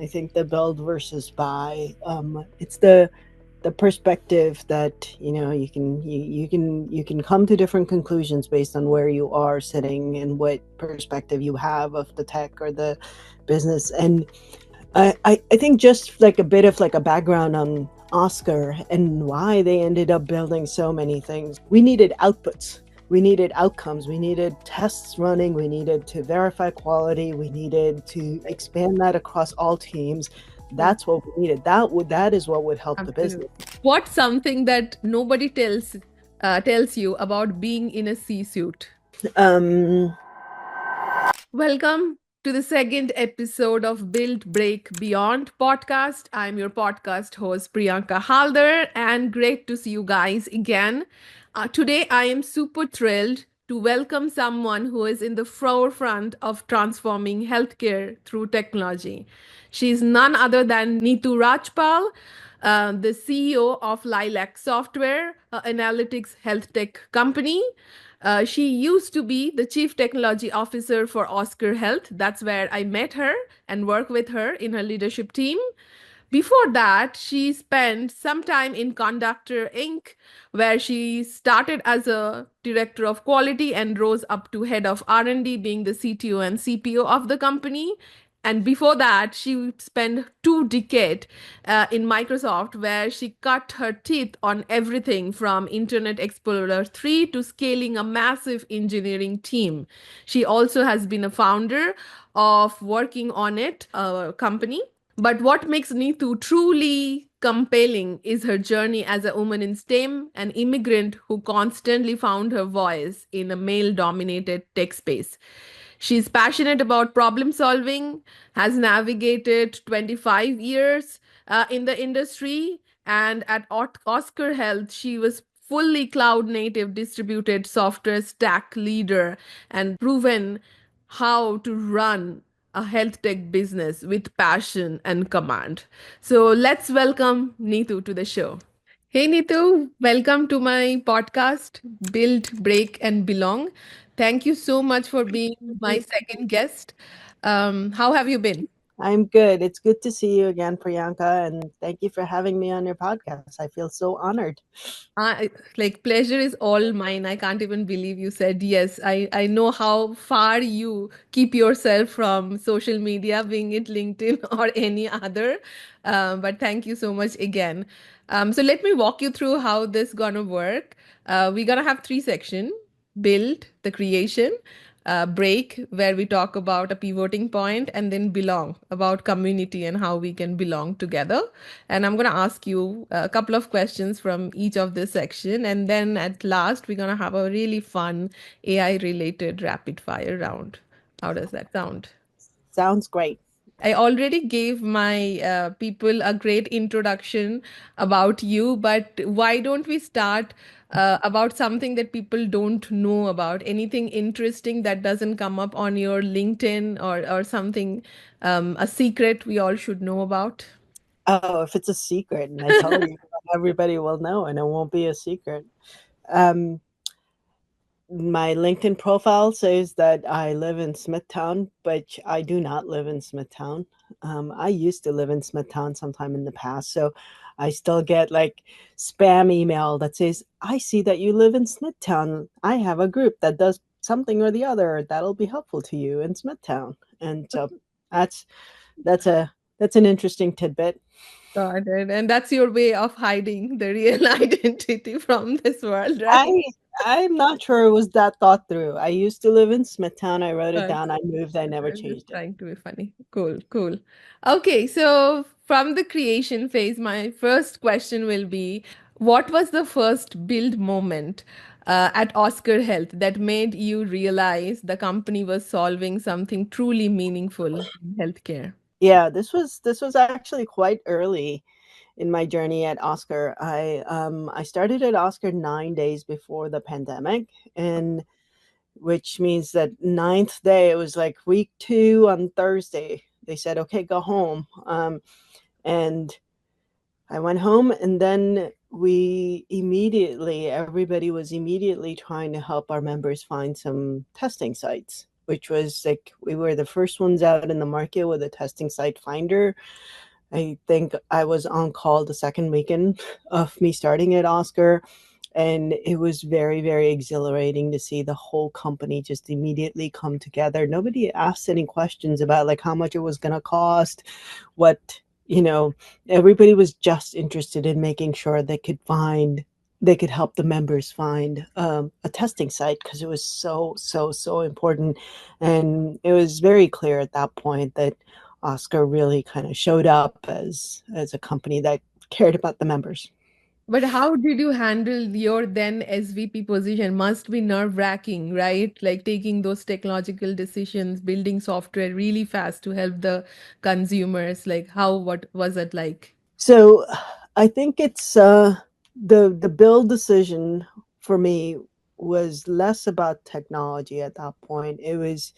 I think the build versus buy. It's the perspective that you can come to different conclusions based on where you are sitting and what perspective you have of the tech or the business. And I think just like a bit of like a background on Oscar and why they ended up building so many things. We needed outputs. We needed outcomes. We needed tests running. We needed to verify quality. We needed to expand that across all teams. True. That's what we needed. That is what would help the Absolutely. business. What's something that nobody tells you about being in a C-suite? Um, Welcome to the second episode of Build Break Beyond podcast. I'm your podcast host Priyanka Halder, and great to see you guys again. Today, I am super thrilled to welcome someone who is in the forefront of transforming healthcare through technology. She is none other than Neetu Rajpal, the CEO of Lilac Software, analytics health tech company. She used to be the chief technology officer for Oscar Health. That's where I met her and worked with her in her leadership team. Before that, she spent some time in Conductor Inc., where she started as a director of quality and rose up to head of R&D, being the CTO and CPO of the company. And before that, she spent 2 decades in Microsoft, where she cut her teeth on everything from Internet Explorer 3 to scaling a massive engineering team. She also has been a founder of Working on It, a company. But what makes Neetu truly compelling is her journey as a woman in STEM, an immigrant who constantly found her voice in a male dominated tech space. She's passionate about problem solving, has navigated 25 years in the industry, and at Oscar Health, she was fully cloud native distributed software stack leader and proven how to run a health tech business with passion and command. So let's welcome Neetu to the show. Hey Neetu, welcome to my podcast, Build, Break, and Belong. Thank you so much for being my second guest. How have you been? I'm good. It's good to see you again, Priyanka, and thank you for having me on your podcast. I feel so honored. Like pleasure is all mine. I can't even believe you said yes. I know how far you keep yourself from social media, being it LinkedIn or any other. But thank you so much again. So let me walk you through how this gonna work. We're gonna have 3 section: build, the creation, break, where we talk about a pivoting point, and then belong, about community and how we can belong together. And I'm going to ask you a couple of questions from each of this section. And then at last, we're going to have a really fun AI related rapid fire round. How does that sound? Sounds great. I already gave my people a great introduction about you, but why don't we start about something that people don't know about? Anything interesting that doesn't come up on your LinkedIn, or something, a secret we all should know about? Oh, if it's a secret and I tell you, everybody will know and it won't be a secret. Um, my LinkedIn profile says that I live in Smithtown, but I do not live in Smithtown. I used to live in Smithtown sometime in the past, so I still get like spam email that says, "I see that you live in Smithtown. I have a group that does something or the other that'll be helpful to you in Smithtown." And so that's that's a that's an interesting tidbit. Got it. And that's your way of hiding the real identity from this world, right? I I'm not sure it was that thought through. I used to live in Smithtown. I wrote it Got down. I moved. I never I'm just changed it. trying to be funny. Cool, cool. Okay, so from the creation phase, my first question will be, what was the first build moment at Oscar Health that made you realize the company was solving something truly meaningful in healthcare? Yeah, this was actually quite early in my journey at Oscar. I started at Oscar 9 days before the pandemic, and which means that ninth day it was like week two on Thursday. They said, "Okay, go home." And I went home, and then everybody was immediately trying to help our members find some testing sites, which was like we were the first ones out in the market with a testing site finder. I think I was on call the second weekend of me starting at Oscar. And it was very, very exhilarating to see the whole company just immediately come together. Nobody asked any questions about like how much it was going to cost, what, you know, everybody was just interested in making sure they could help the members find a testing site because it was so, so, so important. And it was very clear at that point that Oscar really kind of showed up as a company that cared about the members. But how did you handle your then SVP position? Must be nerve-wracking, right? Like taking those technological decisions, building software really fast to help the consumers. Like what was it like? So I think it's the build decision for me was less about technology at that point. It was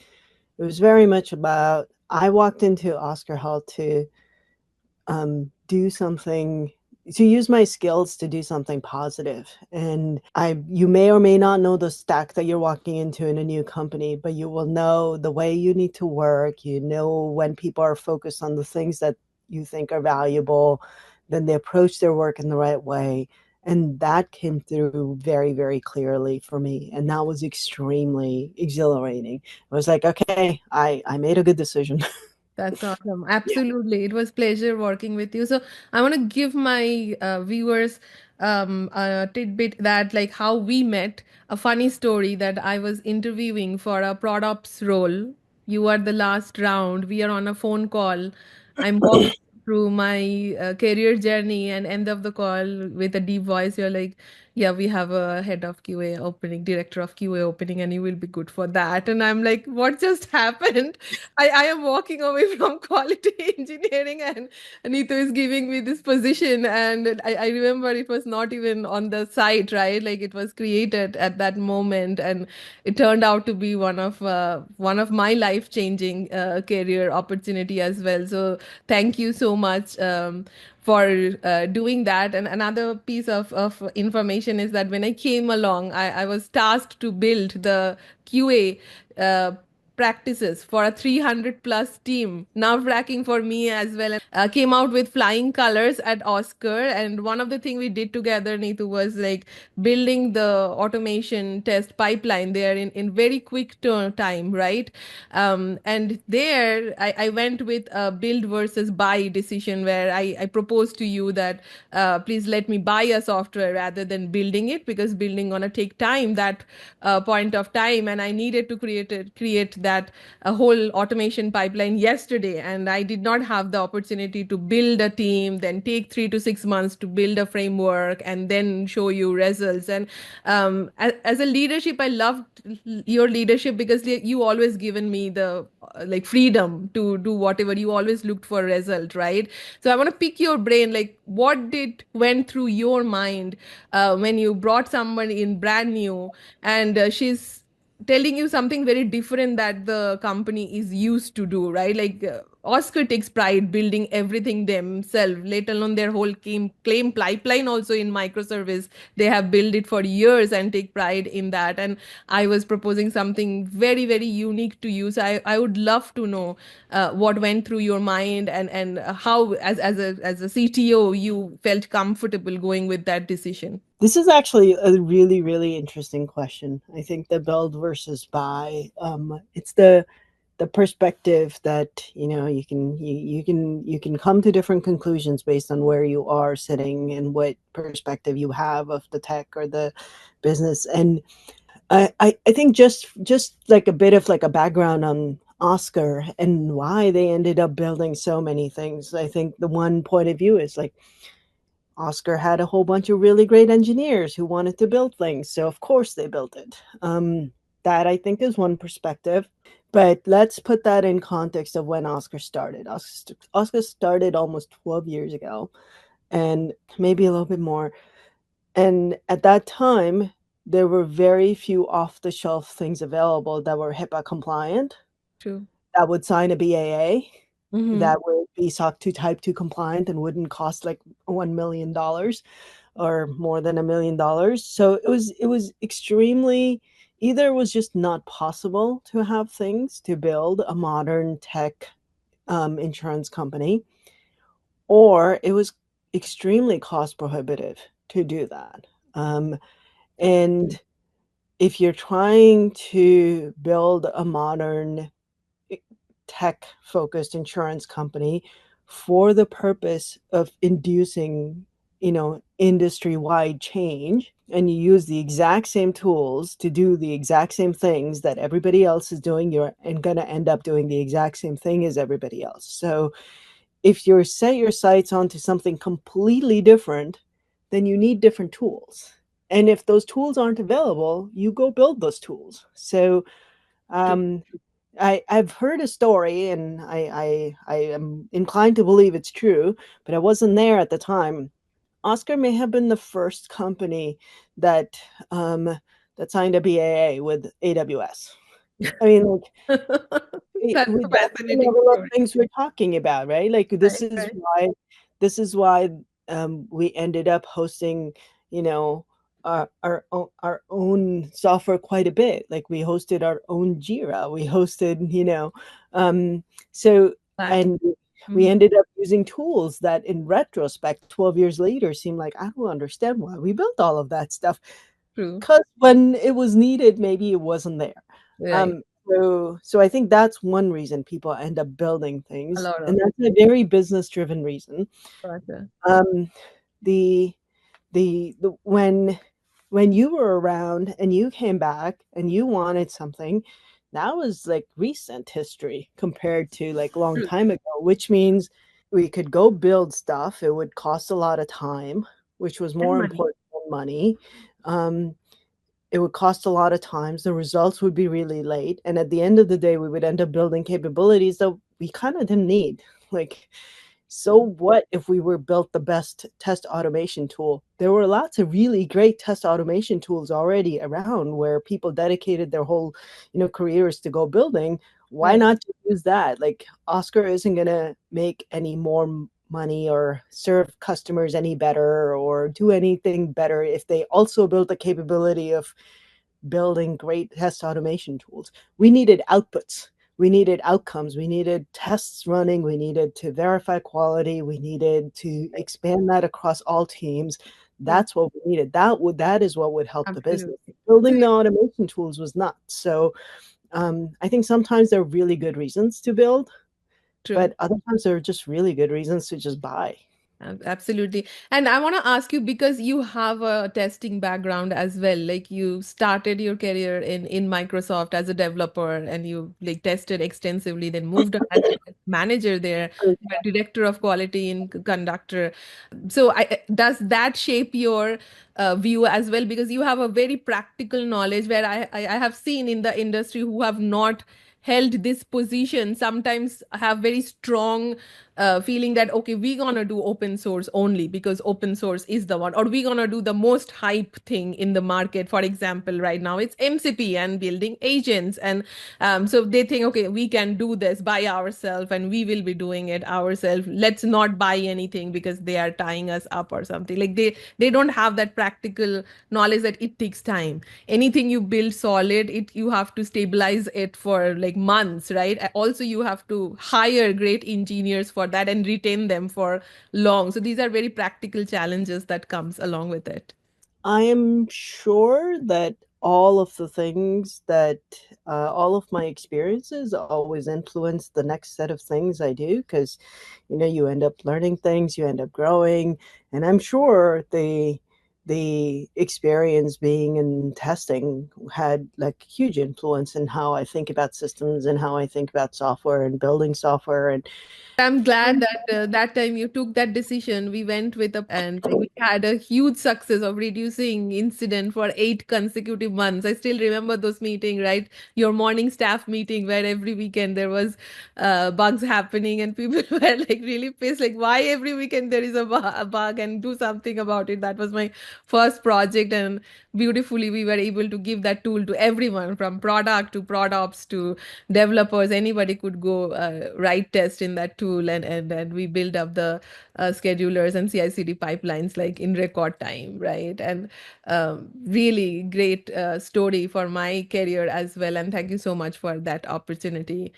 very much about I walked into Oscar Health to do something, to use my skills to do something positive. And you may or may not know the stack that you're walking into in a new company, but you will know the way you need to work. You know when people are focused on the things that you think are valuable, then they approach their work in the right way. And that came through very, very clearly for me. And that was extremely exhilarating. I was like, okay, I made a good decision. That's awesome. Absolutely. It was pleasure working with you. So I want to give my viewers a tidbit that like how we met, a funny story that I was interviewing for a product role. You are the last round. We are on a phone call. I'm walking through my career journey and end of the call with a deep voice. You're like, yeah, we have a head of QA opening, director of QA opening, and you will be good for that. And I'm like, what just happened? I am walking away from quality engineering and Neetu is giving me this position. And I remember it was not even on the site, right? Like it was created at that moment. And it turned out to be one of my life-changing career opportunity as well. So thank you so much. For doing that. And another piece of information is that when I came along, I was tasked to build the QA practices for a 300 plus team. Nerve wracking for me as well. And came out with flying colors at Oscar. And one of the things we did together, Neetu, was like building the automation test pipeline there in very quick time, right? And there I went with a build versus buy decision where I proposed to you that please let me buy a software rather than building it because building gonna take time that point of time, and I needed to create that a whole automation pipeline yesterday, and I did not have the opportunity to build a team, then take 3 to 6 months to build a framework, and then show you results. And as a leadership, I loved your leadership because you always given me the like freedom to do whatever. You always looked for result, right? So I want to pick your brain, like what did went through your mind when you brought someone in brand new and she's telling you something very different that the company is used to do, right? Like Oscar takes pride building everything themselves, let alone their whole claim pipeline also in microservice. They have built it for years and take pride in that. And I was proposing something very, very unique to you. So I would love to know what went through your mind and how, as a CTO, you felt comfortable going with that decision. This is actually a really, really interesting question. I think the build versus buy. It's the perspective that you can come to different conclusions based on where you are sitting and what perspective you have of the tech or the business. And I think just like a bit of like a background on Oscar and why they ended up building so many things. I think the one point of view is like Oscar had a whole bunch of really great engineers who wanted to build things, so of course they built it. That I think is one perspective, but let's put that in context of when Oscar started. Oscar started almost 12 years ago, and maybe a little bit more. And at that time, there were very few off-the-shelf things available that were HIPAA compliant, True. that would sign a BAA, Mm-hmm. that would be SOC 2 Type 2 compliant and wouldn't cost like $1 million or more than $1 million. So it was extremely either it was just not possible to have things to build a modern tech insurance company, or it was extremely cost prohibitive to do that. And if you're trying to build a modern tech focused insurance company for the purpose of inducing, industry wide change, and you use the exact same tools to do the exact same things that everybody else is doing, you're and going to end up doing the exact same thing as everybody else. So if you're set your sights onto something completely different, then you need different tools. And if those tools aren't available, you go build those tools. So True. um, I've heard a story, and I am inclined to believe it's true, but I wasn't there at the time. Oscar may have been the first company that um, that signed a BAA with AWS. I mean, like, That's a that's the fascinating level of story. things we're talking about, right? Like Right, right. this is why we ended up hosting, you know, our own software quite a bit. Like we hosted our own Jira, we hosted, um, so Exactly. and we Mhm. ended up using tools that, in retrospect, 12 years later, seem like I don't understand why we built all of that stuff. True. Because when it was needed, maybe it wasn't there. Right. Um, so I think that's one reason people end up building A things, lot and of. that's a very business driven reason. Gotcha. Um, the the when you were around and you came back and you wanted something, that was like recent history compared to like a long True. time ago, which means we could go build stuff. It would cost a lot of time, which was And more money. important than money. Um, it would cost a lot of times. The results would be really late. And at the end of the day, we would end up building capabilities that we kind of didn't need. Like, so True. what if we were built the best test automation tool? There were lots of really great test automation tools already around where people dedicated their whole, careers to go building. Why Right. not just use that? Like Oscar isn't going to make any more money or serve customers any better or do anything better if they also built the capability of building great test automation tools. We needed outputs. We needed outcomes. We needed tests running. We needed to verify quality. We needed to Right. expand that across all teams. True. That's what we needed. That is what would help the business. Absolutely. So Building the automation tools was not. So I think sometimes there are really good reasons to build, true. but other times there are just really good reasons to just buy. Absolutely. And I want to ask you because you have a testing background as well. Like you started your career in Microsoft as a developer and you like tested extensively, then moved on as a manager there, director of quality in conductor. So does that shape your view as well? Because you have a very practical knowledge where I have seen in the industry who have not held this position sometimes have very strong feeling that okay we're gonna do open source only because open source is the one, or we're gonna do the most hype thing in the market. For example, right now it's MCP and building agents, and so they think okay we can do this by ourselves and we will be doing it ourselves, let's not buy anything because they are tying us up or something. Like they don't have that practical knowledge that it takes time. Anything you build solid, it you have to stabilize it for like months, right? Also you have to hire great engineers for that and retain them for long. So these are very practical challenges that comes along with it. I am sure that all of the things that all of my experiences always influence the next set of things I do because you end up learning things, you end up growing, and I'm sure the experience being in testing had like huge influence in how I think about systems and how I think about software and building software and I'm glad that that time you took that decision. We went with a and like, we had a huge success of reducing incident for 8 consecutive months. I still remember those meeting, right? Your morning staff meeting where every weekend there was bugs happening and people were like really pissed. Like why every weekend there is a bug and do something about it. That was my first project, and beautifully we were able to give that tool to everyone, from product to ops to developers. Anybody could go write test in that tool, and we build up the schedulers and CI/CD pipelines like in record time, right? And really great story for my career as well. And thank you so much for that opportunity.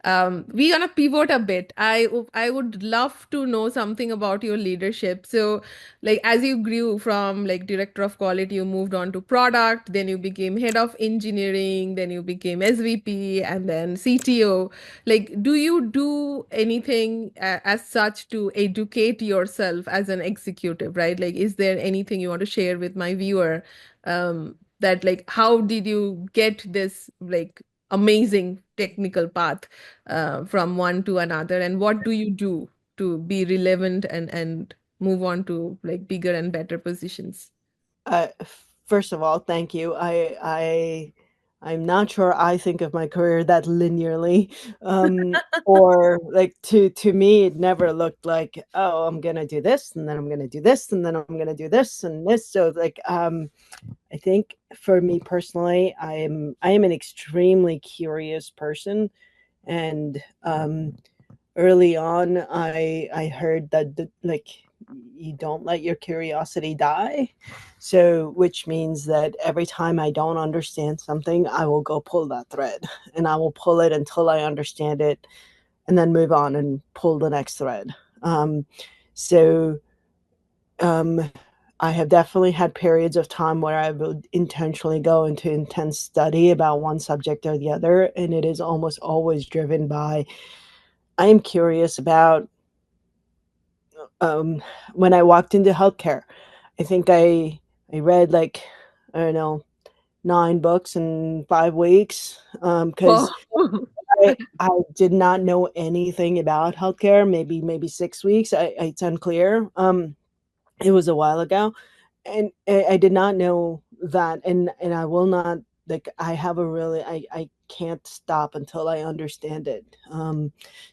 We're gonna pivot a bit. I would love to know something about your leadership. So, like as you grew from like director of quality, you moved on to product, then you became head of engineering, then you became SVP, and then CTO. Like, do you do anything as such to educate yourself as an executive, right? Like, is there anything you want to share with my viewer? That like, how did you get this like amazing technical path from one to another, and what do you do to be relevant and move on to like bigger and better positions? Uh, First of all, thank you. I'm not sure I think of my career that linearly. Or like to me, it never looked like, oh, I'm gonna do this, and then I'm gonna do this, and then I'm gonna do this and this. So like, I think for me personally, I am an extremely curious person, and early on, I heard that like you don't let your curiosity die. So which means that every time I don't understand something, I will go pull that thread, and I will pull it until I understand it, and then move on and pull the next thread. Um, so um, I have definitely had periods of time where I would intentionally go into intense study about one subject or the other, and it is almost always driven by I am curious about um, when I walked into healthcare. I think I read like, I don't know, 9 books in 5 weeks, Oh, because I did not know anything about healthcare. Maybe 6 weeks. It's unclear. It was a while ago, and I did not know that, and I will not, like, I have a really, I can't stop until I understand it.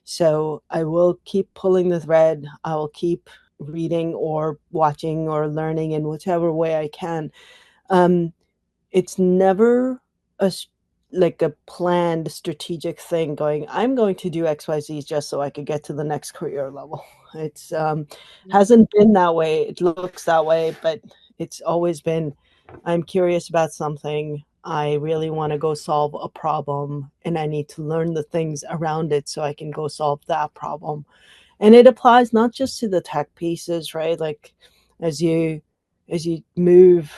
So I will keep pulling the thread. I will keep reading or watching or learning in whichever way I can. Um, it's never a like a planned strategic thing going, I'm going to do XYZ just so I could get to the next career level. It's hasn't been that way. It looks that way, but it's always been, I'm curious about something. I really want to go solve a problem, and I need to learn the things around it so I can go solve that problem. And it applies not just to the tech pieces, right? Like as you as you move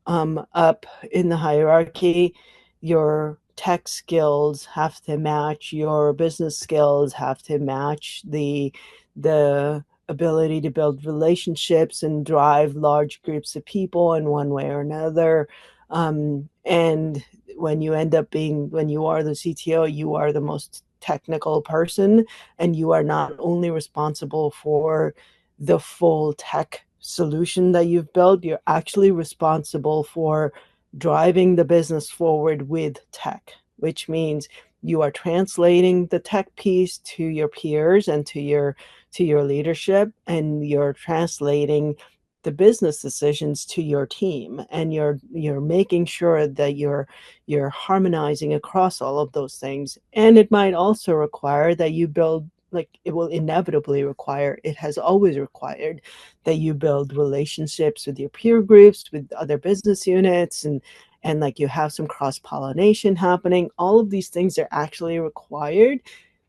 up in the hierarchy, your tech skills have to match your business skills, have to match the ability to build relationships and drive large groups of people in one way or another. And when you end up being, when you are the CTO, you are the most technical person, and you are not only responsible for the full tech solution that you've built, you're actually responsible for driving the business forward with tech, which means you are translating the tech piece to your peers and to your leadership, and you're translating the business decisions to your team, and you're making sure that you're harmonizing across all of those things. And it might also require that you build, like it will inevitably require, it has always required that you build relationships with your peer groups, with other business units, and like you have some cross pollination happening. All of these things are actually required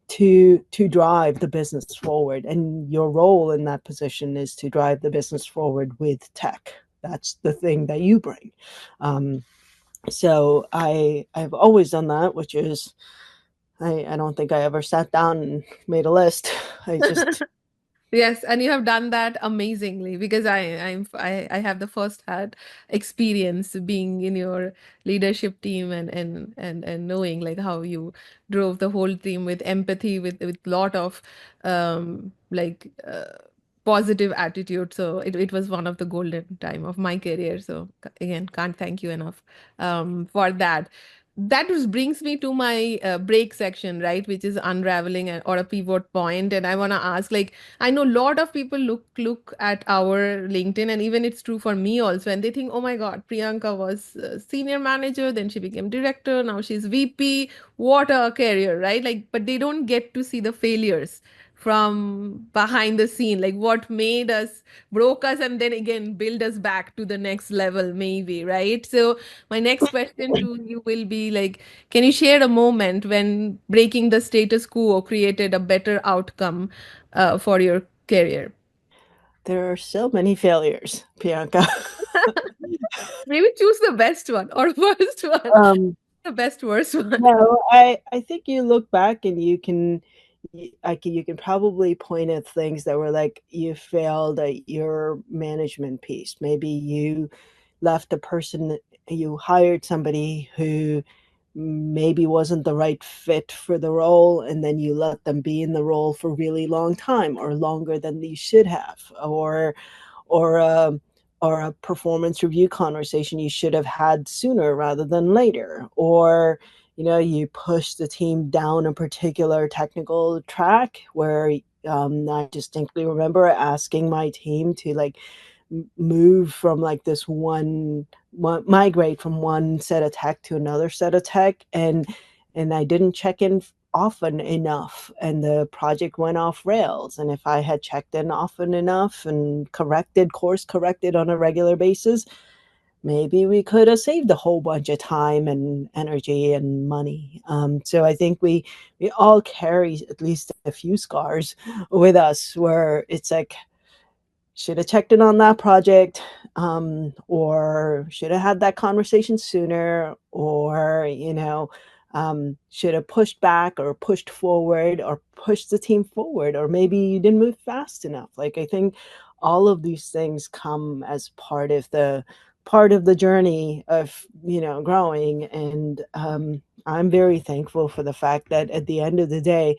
to drive the business forward, and your role in that position is to drive the business forward with tech. That's the thing that you bring. um, so I've always done that, which is, I don't think I ever sat down and made a list. I just yes, and you have done that amazingly, because I have the first hand experience being in your leadership team, and knowing like how you drove the whole team with empathy, with lot of like positive attitude. So it was one of the golden time of my career. So again, can't thank you enough for that. brings me to my break section, right, which is unraveling or a pivot point. And I want to ask, like, I know a lot of people look at our LinkedIn, and even it's true for me also, and they think, oh my God, Priyanka was senior manager, then she became director, now she's VP. What a career, right? Like, but they don't get to see the failures from behind the scene, like what made us, broke us, and then again build us back to the next level, maybe, right? So my next question to you will be like, can you share a moment when breaking the status quo created a better outcome for your career? There are so many failures, Bianca. Maybe choose the best one or worst one. um, The best worst one. no, I think you look back and you can probably point at things that were like you failed at your management piece. Maybe you left a person, you hired somebody who maybe wasn't the right fit for the role, and then you let them be in the role for a really long time or longer than you should have, or or a performance review conversation you should have had sooner rather than later, or you push the team down a particular technical track where I distinctly remember asking my team to like move from like this migrate from one set of tech to another set of tech, and I didn't check in often enough, and the project went off rails. And if I had checked in often enough and course corrected on a regular basis, maybe we could have saved a whole bunch of time and energy and money. So I think we all carry at least a few scars with us where it's like, should have checked in on that project, or should have had that conversation sooner, or should have pushed back or pushed forward or pushed the team forward, or maybe you didn't move fast enough. Like, I think all of these things come as part of the journey of growing. And I'm very thankful for the fact that at the end of the day,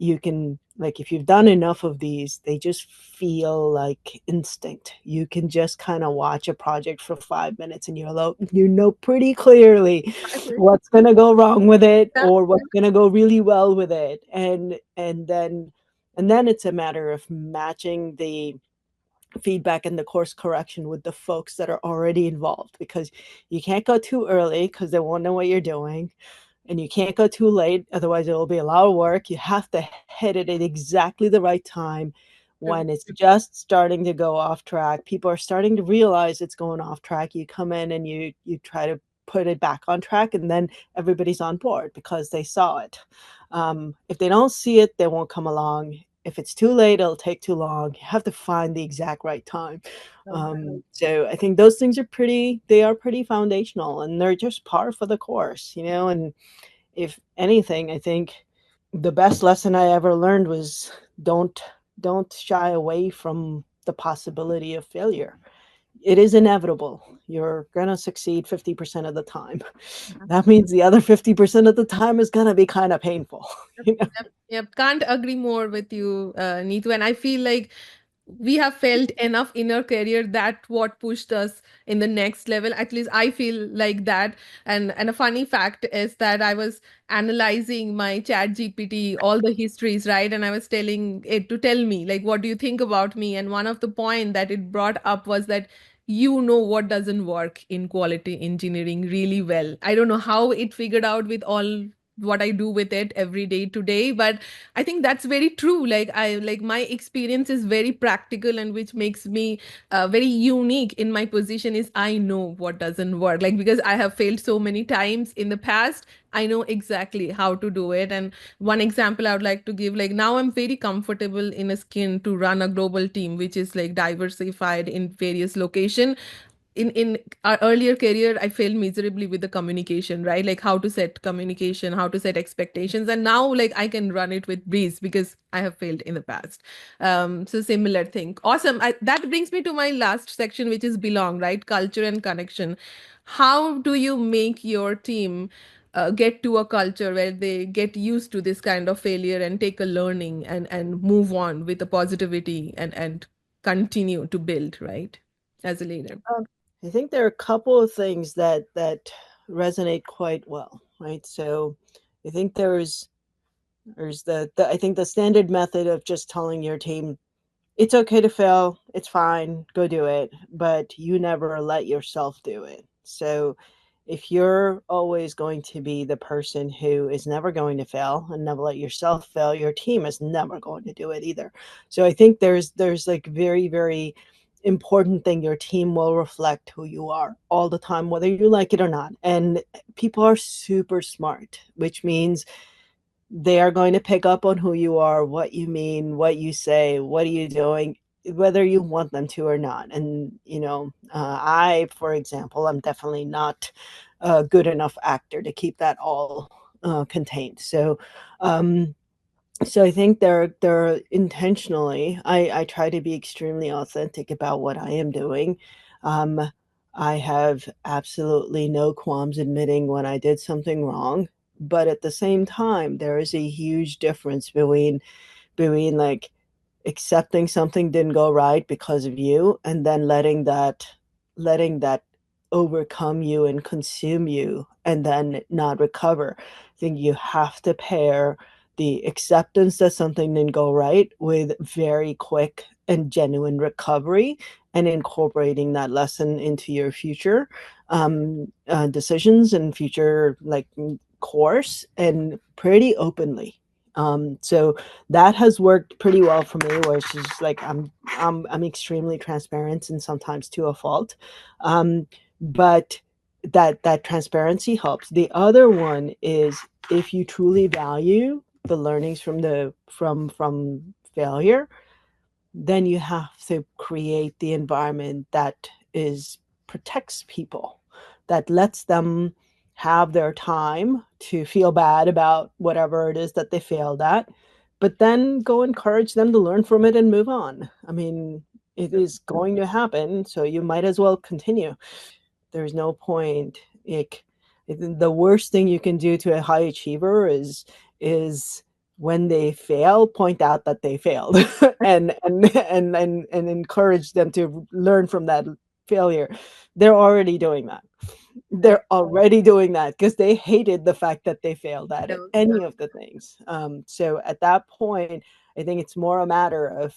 you can, like, if you've done enough of these, they just feel like instinct. You can just kind of watch a project for 5 minutes and you know pretty clearly what's going to go wrong with it Yeah. or what's going to go really well with it. And then it's a matter of matching the feedback and the course correction with the folks that are already involved, because you can't go too early because they won't know what you're doing, and you can't go too late, otherwise it will be a lot of work. You have to hit it at exactly the right time True. when it's just starting to go off track. People are starting to realize it's going off track. You come in and you try to put it back on track, and then everybody's on board because they saw it. If they don't see it, they won't come along. If it's too late, it'll take too long. You have to find the exact right time. Love that. So I think those things are pretty foundational, and they're just par for the course. And if anything, I think the best lesson I ever learned was don't don't shy away from the possibility of failure. It is inevitable. You're gonna succeed 50% of the time. That means the other 50% of the time is gonna be kind of painful. Yep, yep, yep. Can't agree more with you, Neetu. And I feel like we have felt enough in our career that what pushed us in the next level. At least I feel like that. And a funny fact is that I was analyzing my chat GPT, all the histories, right? And I was telling it to tell me, like, what do you think about me? And one of the point that it brought up was that you know what doesn't work in quality engineering really well. I don't know how it figured out with all what I do with it every day today, but I think that's very true. Like, my experience is very practical, and which makes me very unique in my position is I know what doesn't work. Like, because I have failed so many times in the past, I know exactly how to do it. And one example I would like to give, like, now I'm very comfortable in a skin to run a global team, which is like diversified in various location. In our earlier career, I failed miserably with the communication, right? Like, how to set communication, how to set expectations, and now, like, I can run it with breeze because I have failed in the past. So similar thing. Awesome. That brings me to my last section, which is belong, right? Culture and connection. How do you make your team get to a culture where they get used to this kind of failure and take a learning and move on with the positivity and continue to build, right, as a leader? I think there are a couple of things that resonate quite well, right? So I think there's the I think the standard method of just telling your team it's okay to fail, it's fine, go do it, but you never let yourself do it. So if you're always going to be the person who is never going to fail and never let yourself fail, your team is never going to do it either. So I think there's like very important thing. Your team will reflect who you are all the time, whether you like it or not. And people are super smart, which means they are going to pick up on who you are, what you mean, what you say, what are you doing, whether you want them to or not. And, I, for example, I'm definitely not a good enough actor to keep that all contained. Um, so I think they're intentionally. I try to be extremely authentic about what I am doing. Um, I have absolutely no qualms admitting when I did something wrong, but at the same time, there is a huge difference between like accepting something didn't go right because of you and then letting that overcome you and consume you and then not recover. I think you have to pair the acceptance that something didn't go right with very quick and genuine recovery and incorporating that lesson into your future decisions and future like course and pretty openly. So that has worked pretty well for me, where it's just like I'm extremely transparent and sometimes to a fault. But that transparency helps. The other one is if you truly value the learnings from failure, then you have to create the environment that is protects people, that lets them have their time to feel bad about whatever it is that they failed at, but then go encourage them to learn from it and move on. I mean, it is going to happen, so you might as well continue. There's no point. Like, the worst thing you can do to a high achiever is when they fail, point out that they failed and encourage them to learn from that failure. They're already doing that. They're already doing that because they hated the fact that they failed at it, No. any of the things. So at that point, I think it's more a matter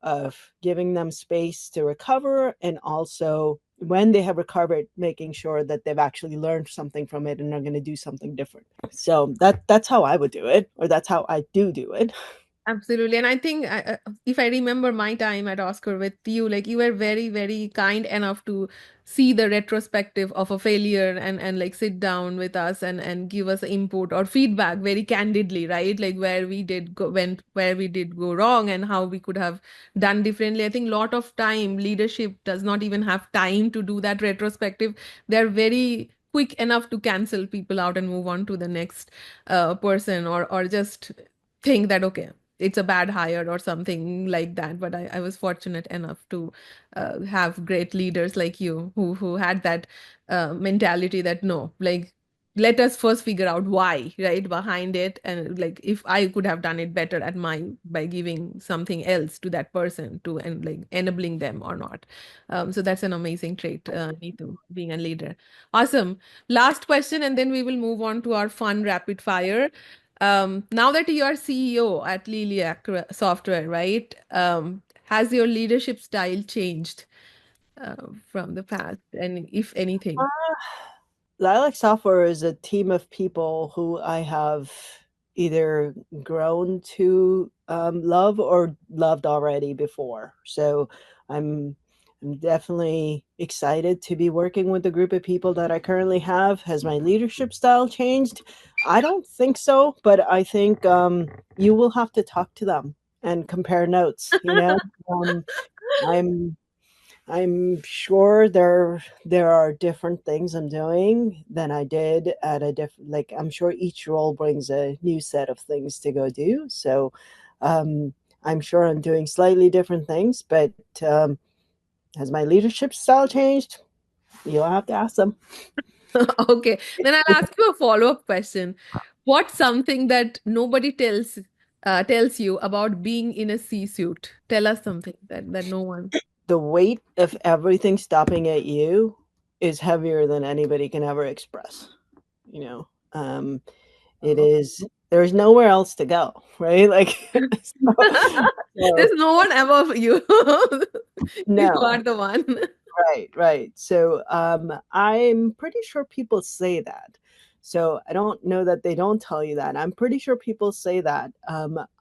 of giving them space to recover, and also when they have recovered, making sure that they've actually learned something from it and are going to do something different. So that's how I would do it, or that's how I do it. Absolutely. And I think if I remember my time at Oscar with you, like you were very, very kind enough to see the retrospective of a failure and like sit down with us and give us input or feedback very candidly, right? Like where we did go wrong and how we could have done differently. I think a lot of time leadership does not even have time to do that retrospective. They're very quick enough to cancel people out and move on to the next person or just think that okay, it's a bad hire or something like that. But I was fortunate enough to have great leaders like you who had that mentality that no, like let us first figure out why, right, behind it, and like if I could have done it better at my by giving something else to that person to and like enabling them or not. So that's an amazing trait, Neetu, being a leader. Awesome. Last question, and then we will move on to our fun rapid fire. Now that you are CEO at Lilac Software, right? Has your leadership style changed from the past, and if anything? Lilac Software is a team of people who I have either grown to love or loved already before. So I'm I'm definitely excited to be working with the group of people that I currently have. Has my leadership style changed? I don't think so, but I think you will have to talk to them and compare notes. I'm I'm sure there are different things I'm doing than I did at a different, like I'm sure each role brings a new set of things to go do. So I'm sure I'm doing slightly different things, but has my leadership style changed? You'll have to ask them. Okay, then I'll ask you a follow-up question. What's something that nobody tells you about being in a C-suit? Tell us something that no one. The weight of everything stopping at you is heavier than anybody can ever express. you know. Um, it Oh. is there's nowhere else to go, right? Like so There's no one above you. You no. are the one. Right, right. So, I'm pretty sure people say that. So I don't know that they don't tell you that. I'm pretty sure people say that.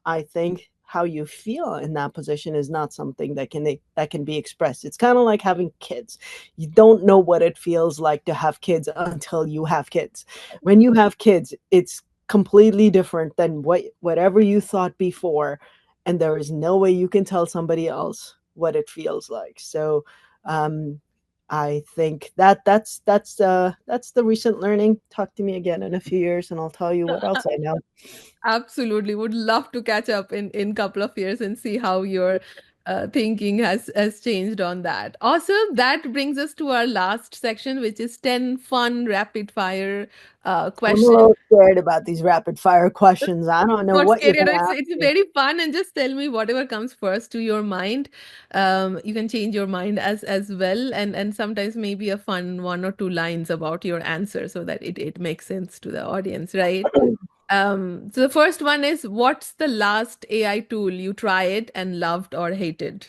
I think how you feel in that position is not something that can be expressed. It's kind of like having kids. You don't know what it feels like to have kids until you have kids. When you have kids, it's completely different than whatever you thought before, and there is no way you can tell somebody else what it feels like. So um, I think that's the recent learning. Talk to me again in a few years, and I'll tell you what else I know. Absolutely. Would love to catch up in couple of years and see how your thinking has changed on that. Awesome. That brings us to our last section, which is 10 fun rapid fire I'm a questions. little scared about these rapid fire questions. I don't know Not what you're scared. going to It's ask me. very fun, and just tell me whatever comes first to your mind. You can change your mind as well, and sometimes maybe a fun one or two lines about your answer so that it makes sense to the audience, right? So the first one is, what's the last AI tool you tried and loved or hated?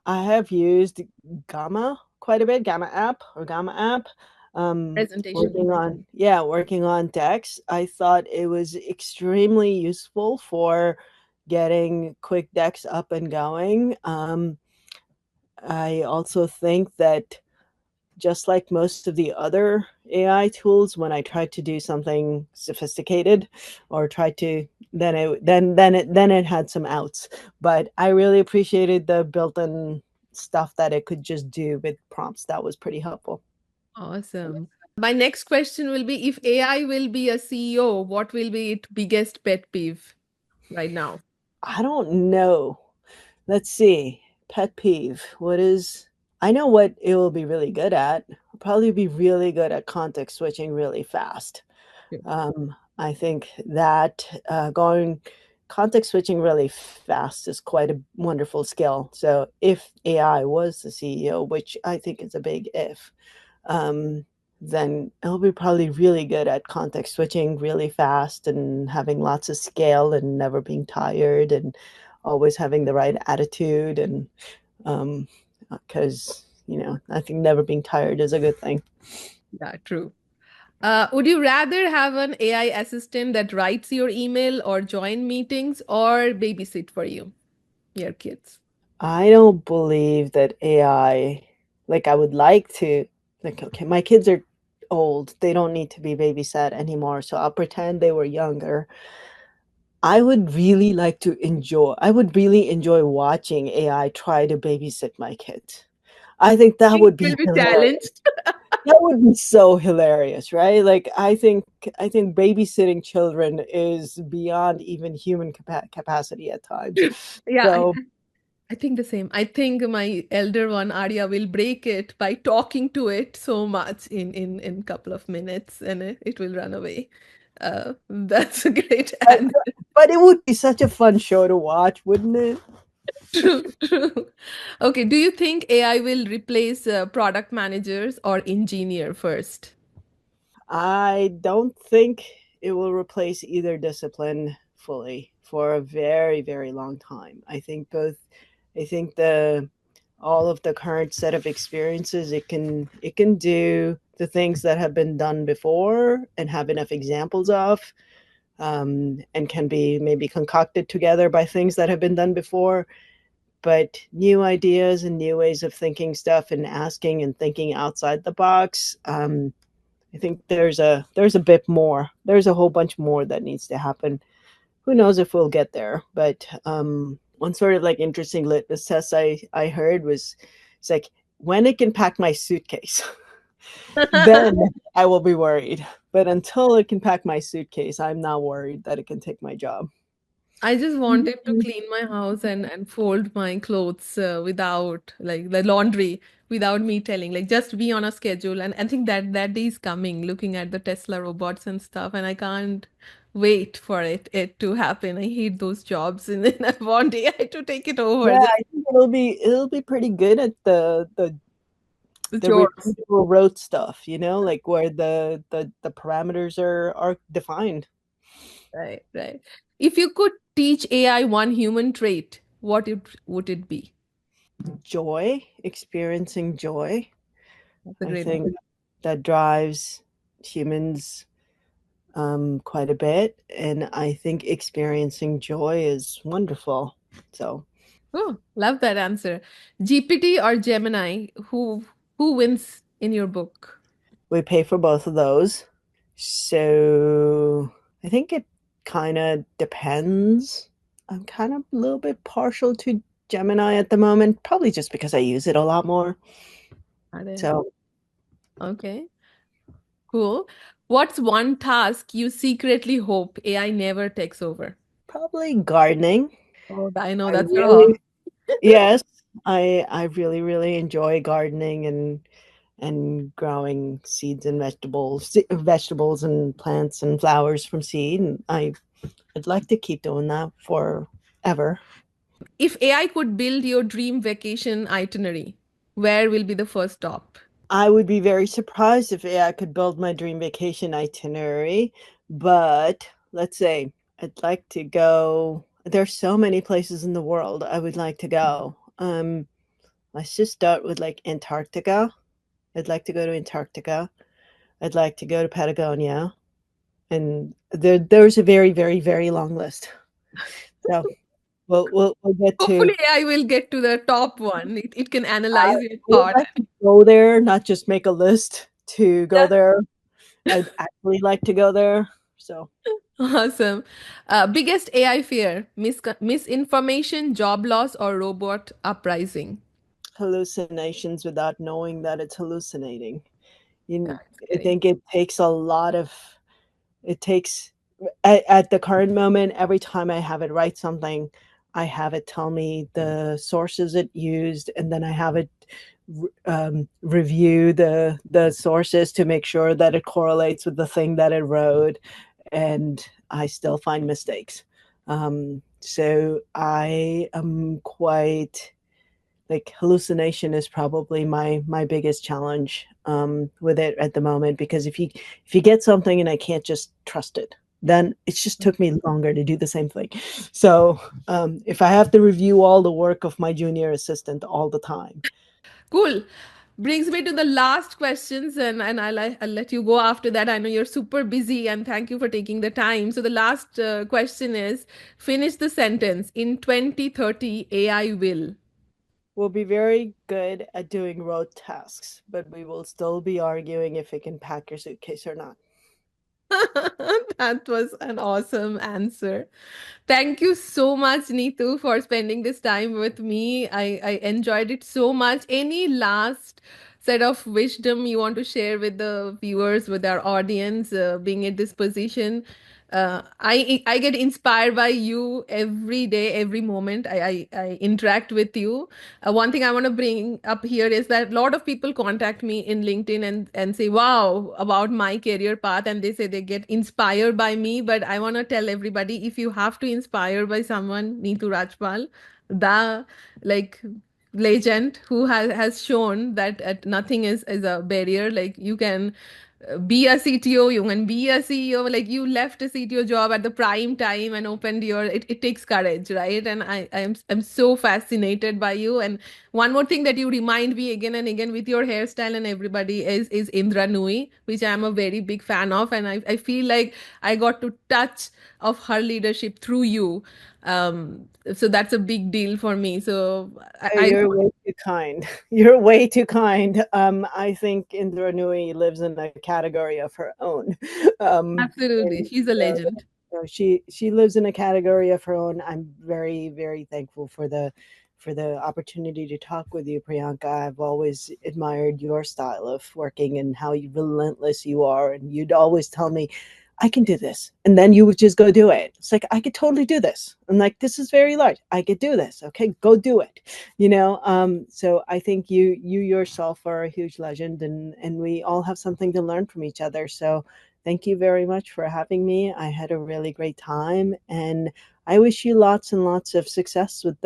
I have used Gamma quite a bit, Gamma app or Gamma app. Presentation. Working on decks. I thought it was extremely useful for getting quick decks up and going. I also think that just like most of the other AI tools, when I tried to do something sophisticated or tried to, then it had some outs. But I really appreciated the built-in stuff that it could just do with prompts. That was pretty helpful. Awesome. My next question will be, if AI will be a CEO, what will be its biggest pet peeve right now? I don't know. Let's see. Pet peeve. What is I know what it will be really good at. It'll probably be really good at context switching really fast. I think that going context switching really fast is quite a wonderful skill. So if AI was the CEO, which I think is a big if, um, then it'll be probably really good at context switching really fast and having lots of scale and never being tired and always having the right attitude and because I think never being tired is a good thing. Yeah, true. Would you rather have an AI assistant that writes your email or join meetings or babysit for you, your kids? I don't believe that AI, like I would like to, like, okay, my kids are old. They don't need to be babysat anymore. So I'll pretend they were younger. I would really enjoy watching AI try to babysit my kids. I think that Think would be will be hilarious. challenged. That would be so hilarious, right? Like I think babysitting children is beyond even human capacity at times. Yeah, So I think the same. I think my elder one, Arya, will break it by talking to it so much in couple of minutes, and it will run away. That's a great but answer. but it would be such a fun show to watch, wouldn't it? True, true. Okay, do you think AI will replace product managers or engineer first? I don't think it will replace either discipline fully for a very, very long time. I think the all of the current set of experiences it can do the things that have been done before and have enough examples of and can be maybe concocted together by things that have been done before, but new ideas and new ways of thinking stuff and asking and thinking outside the box. I think there's a bit more. There's a whole bunch more that needs to happen. Who knows if we'll get there? But one sort of like interesting litmus test I heard was it's like when it can pack my suitcase, then I will be worried. But until it can pack my suitcase, I'm not worried that it can take my job. I just wanted to clean my house and fold my clothes without like the laundry without me telling, like just be on a schedule. And I think that day is coming, looking at the Tesla robots and stuff, and I can't wait for it to happen. I hate those jobs, and then I want AI to take it over. Yeah, Just I think it'll be pretty good at the The the chores. repeatable rote stuff, like where the parameters are defined. Right, right. If you could teach AI one human trait, what would it be? Joy, experiencing joy, That's a I great one. think that drives humans quite a bit, and I think experiencing joy is wonderful. So Oh, love that answer. GPT or Gemini, who wins in your book? we pay for both of those. So I think it kind of depends. I'm kind of a little bit partial to Gemini at the moment, probably just because I use it a lot more. Are they? So Okay, cool. What's one task you secretly hope AI never takes over? probably gardening. Oh, I know I that's your hobby. really, yes, I really really enjoy gardening and growing seeds and vegetables and plants and flowers from seed. And I'd like to keep doing that forever. If AI could build your dream vacation itinerary, where will be the first stop? I would be very surprised if AI could build my dream vacation itinerary, but let's say I'd like to go. There's so many places in the world I would like to go. Let's just start with like Antarctica. I'd like to go to Antarctica. I'd like to go to Patagonia, and there's a very, very, very long list. So we'll get to. Hopefully, AI will get to the top one. It can I analyze your would thought. like to go there, not just make a list to go That's there. I'd actually like to go there. So awesome. Biggest AI fear: misinformation, job loss, or robot uprising? hallucinations without knowing that it's hallucinating. That's I great. think it takes a lot of it takes at the current moment, every time I have it write something, I have it tell me the sources it used, and then I have it review the sources to make sure that it correlates with the thing that it wrote, and I still find mistakes. So I am quite like hallucination is probably my biggest challenge with it at the moment, because if you get something and I can't just trust it, then it's just took me longer to do the same thing. So if I have to review all the work of my junior assistant all the time. Cool. Brings me to the last questions, and I'll let you go after that. I know you're super busy, and thank you for taking the time. So, the last question is, finish the sentence. In 2030, AI will. We'll be very good at doing rote tasks, but we will still be arguing if it can pack your suitcase or not. That was an awesome answer. Thank you so much, Neetu, for spending this time with me. I enjoyed it so much. Any last set of wisdom you want to share with the viewers, with our audience, being at this position? I get inspired by you every day, every moment I interact with you. One thing I want to bring up here is that a lot of people contact me in LinkedIn and say, wow, about my career path. And they say they get inspired by me. But I want to tell everybody, if you have to inspire by someone, Neetu Rajpal, the like legend who has shown that nothing is a barrier. Like you can be a CTO, you can be a CEO. Like you left a CTO job at the prime time and opened your. It takes courage, right? And I'm so fascinated by you. And one more thing that you remind me again and again with your hairstyle and everybody is Indra Nui, which I am a very big fan of, and I feel like I got to touch of her leadership through you. So that's a big deal for me. So Oh, I you're way too kind. You're way too kind. I think Indra Nui lives in a category of her own. absolutely, And she's a legend. she lives in a category of her own. I'm very very thankful for the opportunity to talk with you, Priyanka. I've always admired your style of working and how relentless you are, and you'd always tell me, I can do this. And then you would just go do it. It's like, I could totally do this. I'm like, this is very large. I could do this. Okay, go do it. So I think you yourself are a huge legend, and we all have something to learn from each other. So thank you very much for having me. I had a really great time, and I wish you lots and lots of success with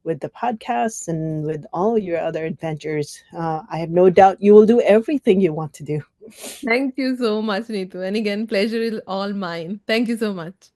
with the podcasts and with all your other adventures. I have no doubt you will do everything you want to do. Thank you so much, Neetu. And again, pleasure is all mine. Thank you so much.